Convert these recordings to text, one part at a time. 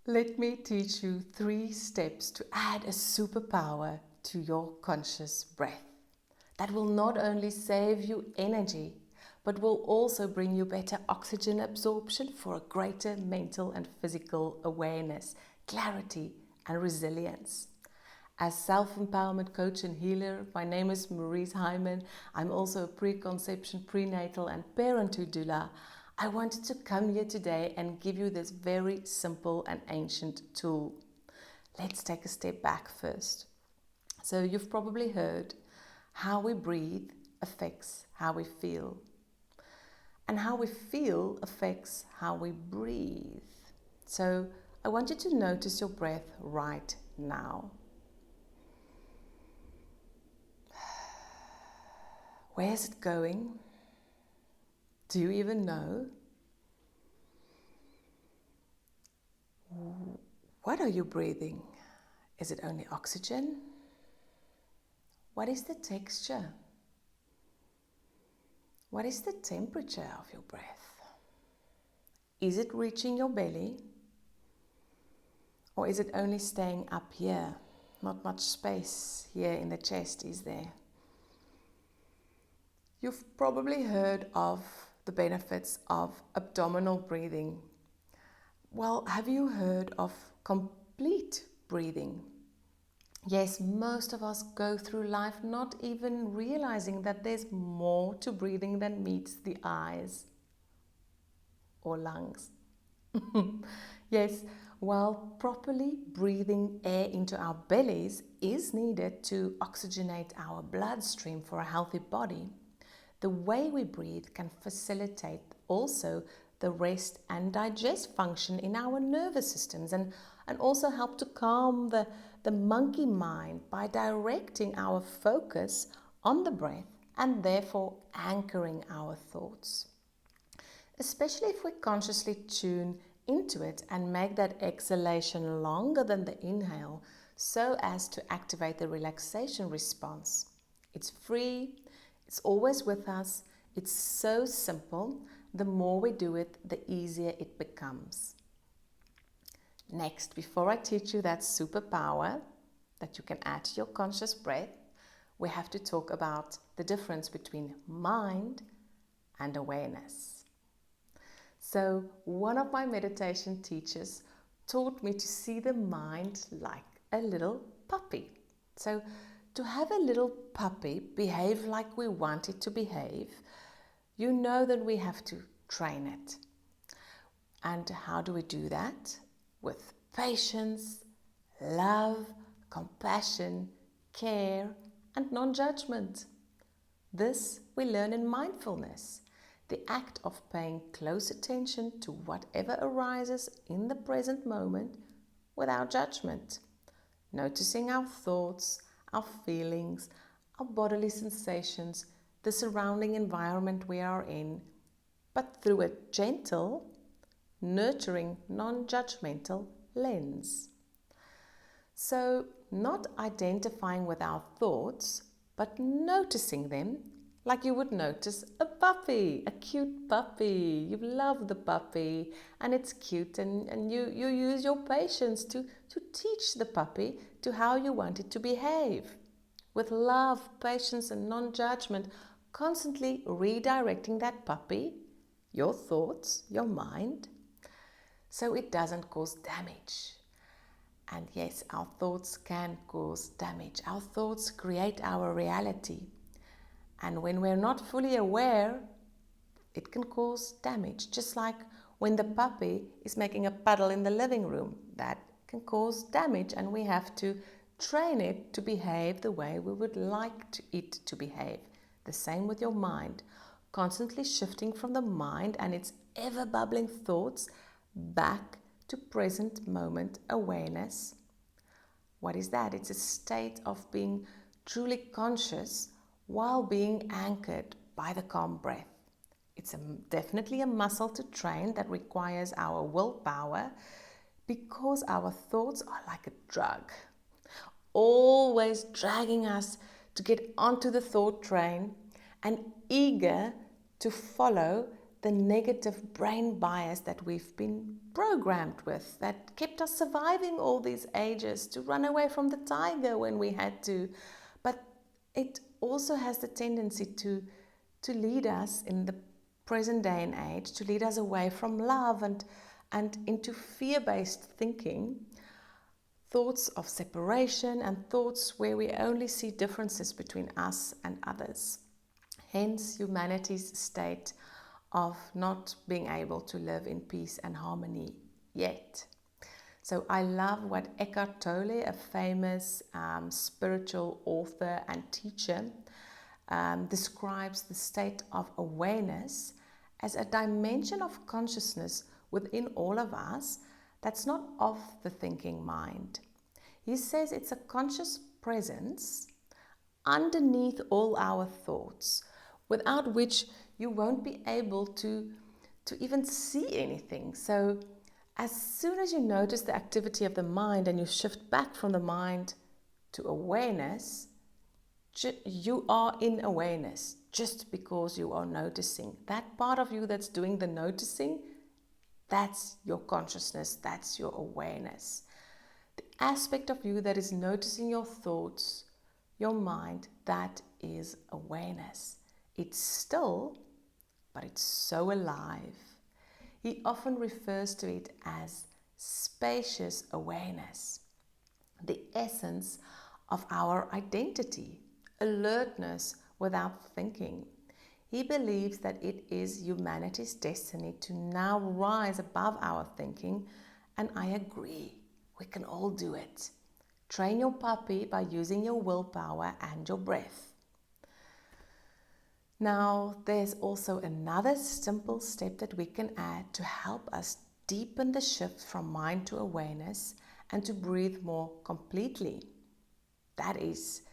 Let me teach you 3 steps to add a superpower to your conscious breath that will not only save you energy, but will also bring you better oxygen absorption for a greater mental and physical awareness, clarity, and resilience. As self-empowerment coach and healer, my name is Maurice Hyman. I'm also a preconception, prenatal, and parenthood doula. I wanted to come here today and give you this very simple and ancient tool. Let's take a step back first. So you've probably heard how we breathe affects how we feel. And how we feel affects how we breathe. So I want you to notice your breath right now. Where is it going? Do you even know? What are you breathing? Is it only oxygen? What is the texture? What is the temperature of your breath? Is it reaching your belly? Or is it only staying up here? Not much space here in the chest, is there? You've probably heard of the benefits of abdominal breathing. Well, have you heard of complete breathing? Yes, most of us go through life not even realizing that there's more to breathing than meets the eyes or lungs. Yes, while properly breathing air into our bellies is needed to oxygenate our bloodstream for a healthy body, the way we breathe can facilitate also the rest and digest function in our nervous systems and also help to calm the monkey mind by directing our focus on the breath and therefore anchoring our thoughts. Especially if we consciously tune into it and make that exhalation longer than the inhale so as to activate the relaxation response. It's free. It's always with us. It's so simple. The more we do it, the easier it becomes. Next, before I teach you that superpower that you can add to your conscious breath, we have to talk about the difference between mind and awareness. So, one of my meditation teachers taught me to see the mind like a little puppy. So, to have a little puppy behave like we want it to behave, you know that we have to train it. And how do we do that? With patience, love, compassion, care, and non-judgment. This we learn in mindfulness, the act of paying close attention to whatever arises in the present moment without judgment, noticing our thoughts, our feelings, our bodily sensations, the surrounding environment we are in, but through a gentle, nurturing, non-judgmental lens. So, not identifying with our thoughts, but noticing them like you would notice a puppy, a cute puppy. You love the puppy and it's cute and you use your patience to teach the puppy to how you want it to behave. With love, patience and non-judgment, constantly redirecting that puppy, your thoughts, your mind, so it doesn't cause damage. And yes, our thoughts can cause damage. Our thoughts create our reality. And when we're not fully aware, it can cause damage. Just like when the puppy is making a puddle in the living room, that can cause damage and we have to train it to behave the way we would like it to behave. The same with your mind. Constantly shifting from the mind and its ever bubbling thoughts back to present moment awareness. What is that? It's a state of being truly conscious while being anchored by the calm breath. It's definitely a muscle to train that requires our willpower because our thoughts are like a drug, always dragging us to get onto the thought train and eager to follow the negative brain bias that we've been programmed with, that kept us surviving all these ages to run away from the tiger when we had to. But it also has the tendency to lead us in the present day and age, to lead us away from love and into fear-based thinking, thoughts of separation and thoughts where we only see differences between us and others. Hence humanity's state of not being able to live in peace and harmony yet. So I love what Eckhart Tolle, a famous spiritual author and teacher, describes the state of awareness as a dimension of consciousness within all of us that's not of the thinking mind. He says it's a conscious presence underneath all our thoughts, without which you won't be able to even see anything. So as soon as you notice the activity of the mind and you shift back from the mind to awareness, you are in awareness just because you are noticing. That part of you that's doing the noticing, that's your consciousness, that's your awareness. The aspect of you that is noticing your thoughts, your mind, that is awareness. It's still, but it's so alive. He often refers to it as spacious awareness, the essence of our identity, alertness without thinking. He believes that it is humanity's destiny to now rise above our thinking, and I agree, we can all do it. Train your puppy by using your willpower and your breath. Now, there's also another simple step that we can add to help us deepen the shift from mind to awareness and to breathe more completely. That is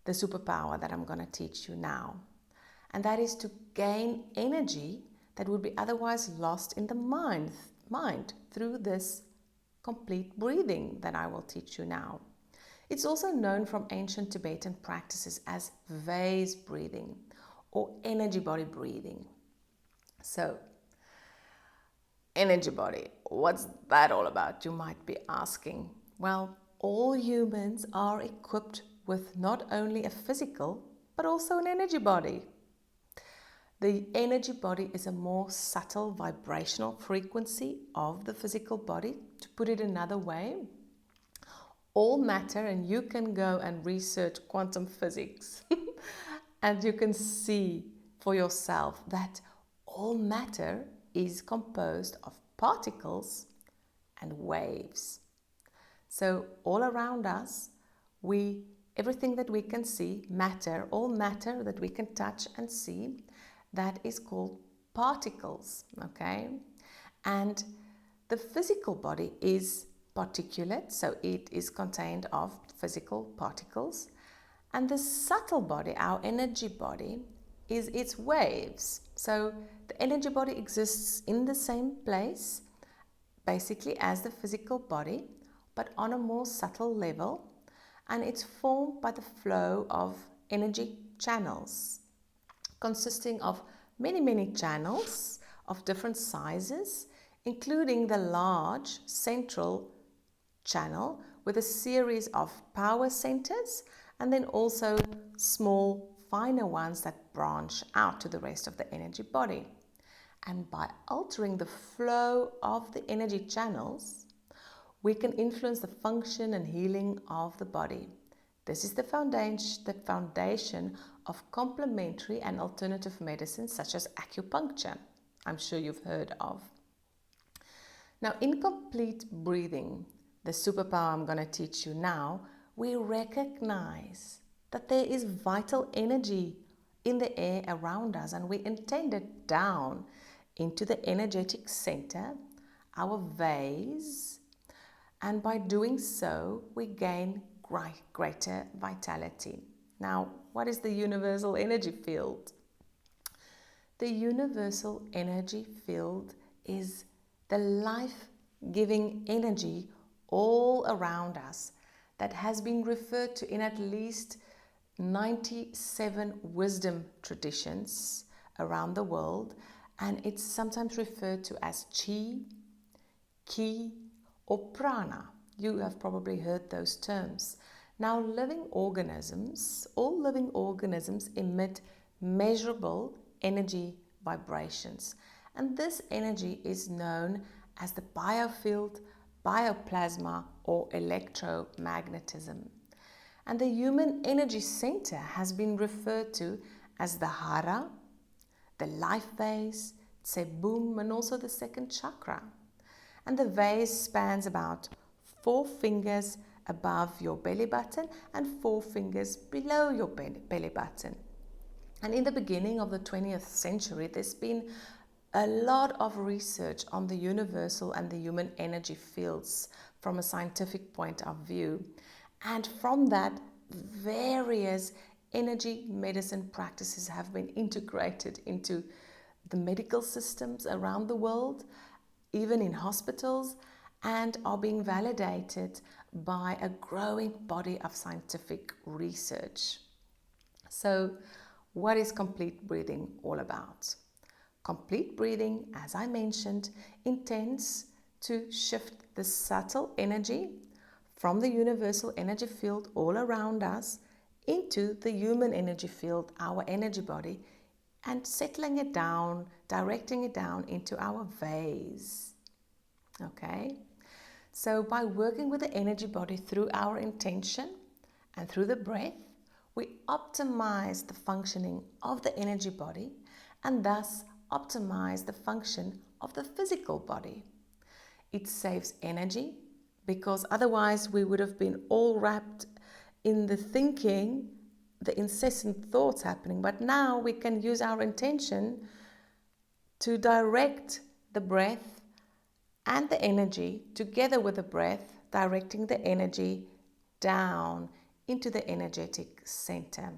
the superpower that I'm going to teach you now. And that is to gain energy that would be otherwise lost in the mind through this complete breathing that I will teach you now. It's also known from ancient Tibetan practices as vase breathing or energy body breathing. So, energy body, what's that all about, you might be asking? Well, all humans are equipped with not only a physical, but also an energy body. The energy body is a more subtle vibrational frequency of the physical body. To put it another way, all matter, and you can go and research quantum physics and you can see for yourself that all matter is composed of particles and waves. So all around us, everything that we can see, matter, all matter that we can touch and see, that is called particles, okay? And the physical body is particulate, so it is contained of physical particles. And the subtle body, our energy body, is its waves. So the energy body exists in the same place, basically as the physical body, but on a more subtle level. And it's formed by the flow of energy channels, consisting of many channels of different sizes, including the large central channel with a series of power centers, and then also small, finer ones that branch out to the rest of the energy body. And by altering the flow of the energy channels, we can influence the function and healing of the body. This is the foundation of complementary and alternative medicines such as acupuncture, I'm sure you've heard of. Now, in complete breathing, the superpower I'm going to teach you now, we recognize that there is vital energy in the air around us, and we intend it down into the energetic center, our vase, and by doing so, we gain greater vitality. Now, what is the universal energy field? The universal energy field is the life-giving energy all around us that has been referred to in at least 97 wisdom traditions around the world and it's sometimes referred to as chi, ki, or prana. You have probably heard those terms. Now, all living organisms emit measurable energy vibrations, and this energy is known as the biofield, bioplasma, or electromagnetism. And the human energy center has been referred to as the hara, the life vase, tsebum, and also the second chakra. And the vase spans about 4 fingers above your belly button and 4 fingers below your belly button. And in the beginning of the 20th century, there's been a lot of research on the universal and the human energy fields from a scientific point of view. And from that, various energy medicine practices have been integrated into the medical systems around the world, even in hospitals, and are being validated by a growing body of scientific research. So, what is complete breathing all about? Complete breathing, as I mentioned, intends to shift the subtle energy from the universal energy field all around us into the human energy field, our energy body, and settling it down, directing it down into our vase. Okay? So by working with the energy body through our intention and through the breath, we optimize the functioning of the energy body and thus optimize the function of the physical body. It saves energy, because otherwise we would have been all wrapped in the thinking, the incessant thoughts happening. But now we can use our intention to direct the breath and the energy together with the breath, directing the energy down into the energetic center.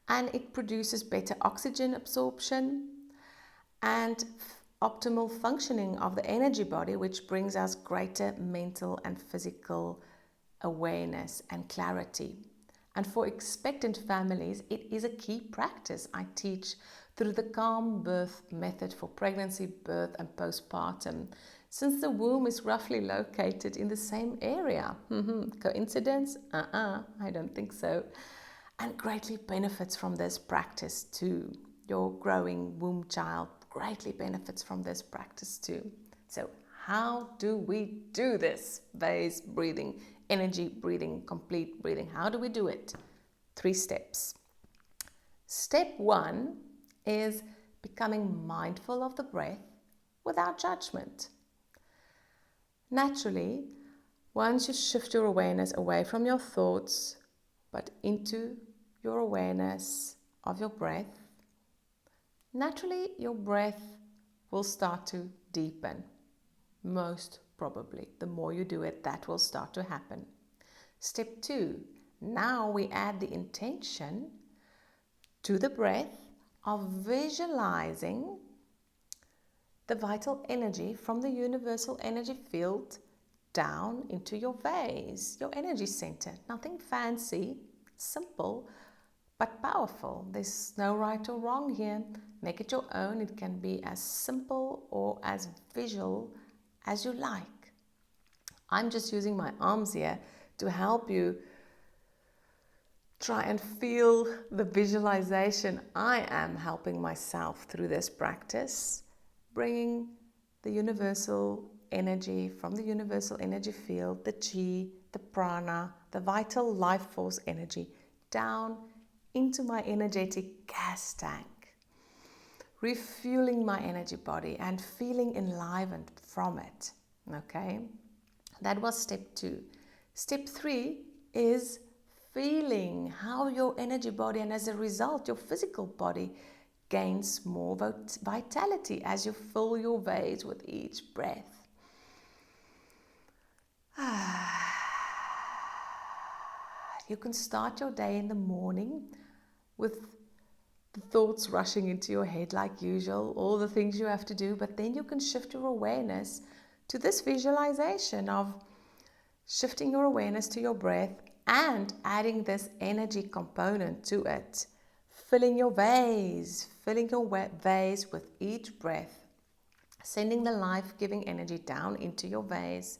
And it produces better oxygen absorption and optimal functioning of the energy body, which brings us greater mental and physical awareness and clarity. And for expectant families, it is a key practice I teach through the calm birth method for pregnancy, birth, and postpartum, since the womb is roughly located in the same area. Coincidence? I don't think so. And greatly benefits from this practice too. Your growing womb child greatly benefits from this practice too. So how do we do this? Vase breathing, energy breathing, complete breathing. How do we do it? 3 steps. Step 1 is becoming mindful of the breath without judgment. Naturally, once you shift your awareness away from your thoughts, but into your awareness of your breath, naturally your breath will start to deepen. Most probably, the more you do it, that will start to happen. Step 2, now we add the intention to the breath of visualizing the vital energy from the universal energy field down into your vase, your energy center. Nothing fancy, simple, but powerful. There's no right or wrong here. Make it your own. It can be as simple or as visual as you like. I'm just using my arms here to help you try and feel the visualization. I am helping myself through this practice, bringing the universal energy from the universal energy field, the chi, the prana, the vital life force energy, down into my energetic gas tank, refueling my energy body and feeling enlivened from it. Okay, that was step 2. Step 3 is feeling how your energy body, and as a result your physical body, gains more vitality as you fill your vase with each breath. You can start your day in the morning with the thoughts rushing into your head like usual, all the things you have to do, but then you can shift your awareness to this visualization of shifting your awareness to your breath and adding this energy component to it, filling your vase, filling your vase with each breath, sending the life-giving energy down into your vase,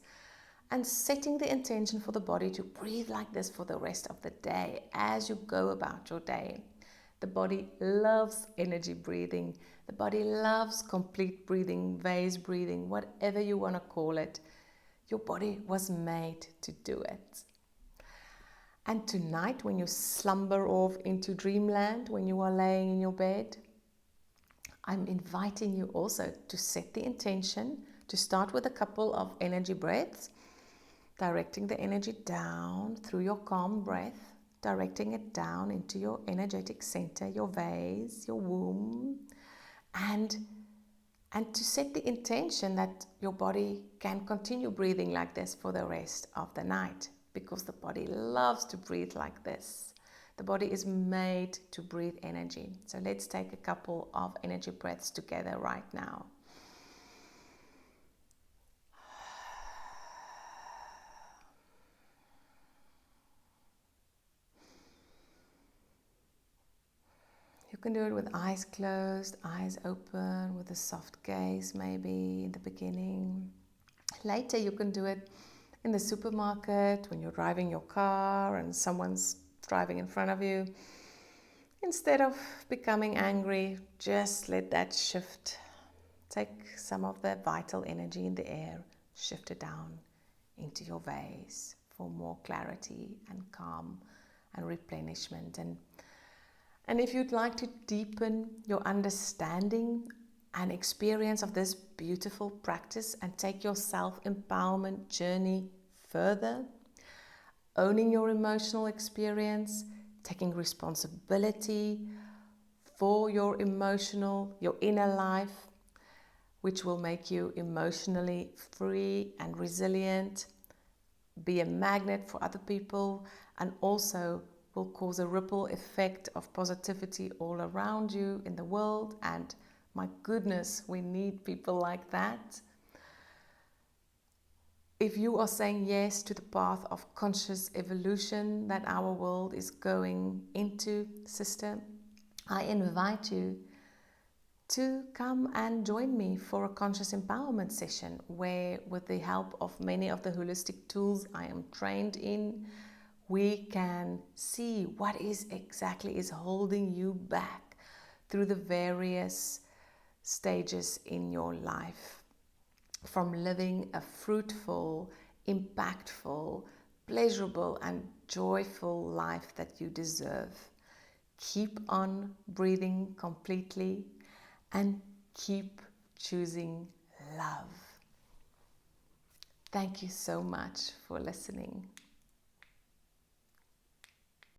and setting the intention for the body to breathe like this for the rest of the day as you go about your day. The body loves energy breathing. The body loves complete breathing, vase breathing, whatever you want to call it. Your body was made to do it. And tonight, when you slumber off into dreamland, when you are laying in your bed, I'm inviting you also to set the intention to start with a couple of energy breaths, directing the energy down through your calm breath, directing it down into your energetic center, your vase, your womb, and to set the intention that your body can continue breathing like this for the rest of the night, because the body loves to breathe like this. The body is made to breathe energy. So let's take a couple of energy breaths together right now. You can do it with eyes closed, eyes open, with a soft gaze maybe in the beginning. Later you can do it in the supermarket, when you're driving your car and someone's driving in front of you. Instead of becoming angry, just let that shift. Take some of the vital energy in the air, shift it down into your vase for more clarity and calm and replenishment. And if you'd like to deepen your understanding and experience of this beautiful practice and take your self-empowerment journey further, owning your emotional experience, taking responsibility for your inner life, which will make you emotionally free and resilient, be a magnet for other people, and also will cause a ripple effect of positivity all around you in the world. And my goodness, we need people like that. If you are saying yes to the path of conscious evolution that our world is going into, sister, I invite you to come and join me for a conscious empowerment session where, with the help of many of the holistic tools I am trained in, we can see what exactly is holding you back through the various stages in your life, from living a fruitful, impactful, pleasurable and joyful life that you deserve. Keep on breathing completely and keep choosing love. Thank you so much for listening.